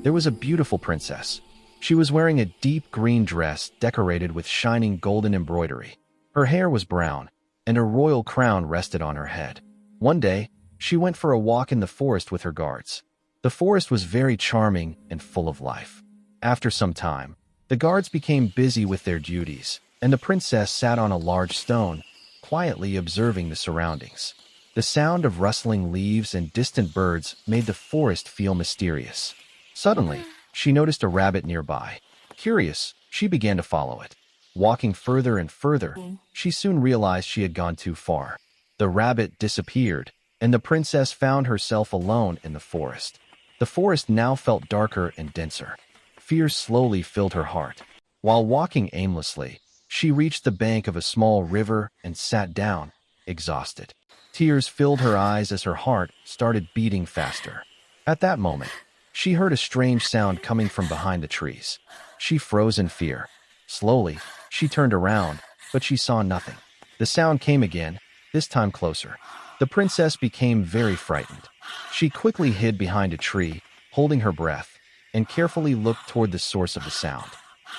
there was a beautiful princess. She was wearing a deep green dress decorated with shining golden embroidery. Her hair was brown, and a royal crown rested on her head. One day, she went for a walk in the forest with her guards. The forest was very charming and full of life. After some time, the guards became busy with their duties, and the princess sat on a large stone, quietly observing the surroundings. The sound of rustling leaves and distant birds made the forest feel mysterious. Suddenly, she noticed a rabbit nearby. Curious, she began to follow it. Walking further and further, she soon realized she had gone too far. The rabbit disappeared, and the princess found herself alone in the forest. The forest now felt darker and denser. Fear slowly filled her heart. While walking aimlessly, she reached the bank of a small river and sat down, exhausted. Tears filled her eyes as her heart started beating faster. At that moment, she heard a strange sound coming from behind the trees. She froze in fear. Slowly, she turned around, but she saw nothing. The sound came again, this time closer. The princess became very frightened. She quickly hid behind a tree, holding her breath, and carefully looked toward the source of the sound.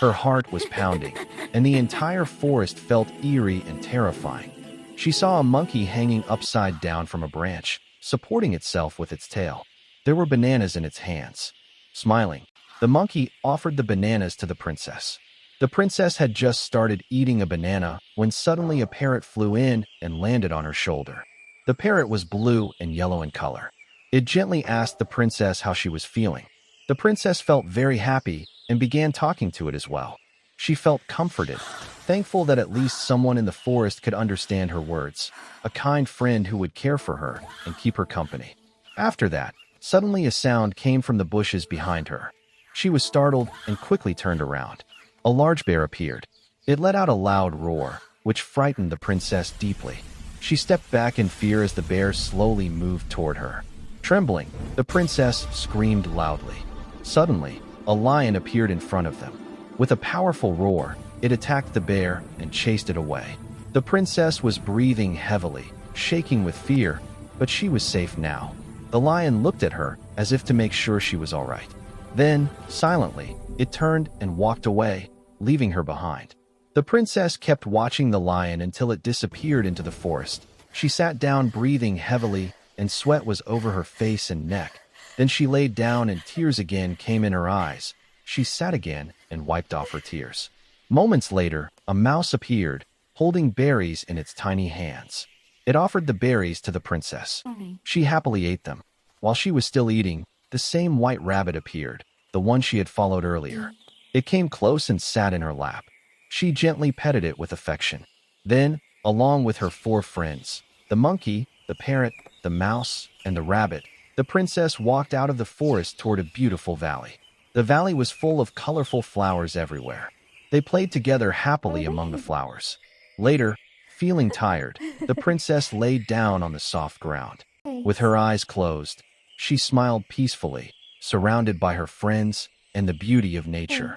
Her heart was pounding, and the entire forest felt eerie and terrifying. She saw a monkey hanging upside down from a branch, supporting itself with its tail. There were bananas in its hands. Smiling, the monkey offered the bananas to the princess. The princess had just started eating a banana when suddenly a parrot flew in and landed on her shoulder. The parrot was blue and yellow in color. It gently asked the princess how she was feeling. The princess felt very happy and began talking to it as well. She felt comforted, thankful that at least someone in the forest could understand her words, a kind friend who would care for her and keep her company. After that, suddenly a sound came from the bushes behind her. She was startled and quickly turned around. A large bear appeared. It let out a loud roar, which frightened the princess deeply. She stepped back in fear as the bear slowly moved toward her. Trembling, the princess screamed loudly. Suddenly, a lion appeared in front of them. With a powerful roar, it attacked the bear and chased it away. The princess was breathing heavily, shaking with fear, but she was safe now. The lion looked at her as if to make sure she was all right. Then, silently, it turned and walked away, leaving her behind. The princess kept watching the lion until it disappeared into the forest. She sat down breathing heavily, and sweat was over her face and neck. Then she laid down and tears again came in her eyes. She sat again and wiped off her tears. Moments later, a mouse appeared, holding berries in its tiny hands. It offered the berries to the princess. She happily ate them. While she was still eating, the same white rabbit appeared, the one she had followed earlier. It came close and sat in her lap. She gently petted it with affection. Then, along with her 4 friends, the monkey, the parrot, the mouse, and the rabbit, the princess walked out of the forest toward a beautiful valley. The valley was full of colorful flowers everywhere. They played together happily among the flowers. Later, feeling tired, the princess laid down on the soft ground. With her eyes closed, she smiled peacefully, surrounded by her friends and the beauty of nature.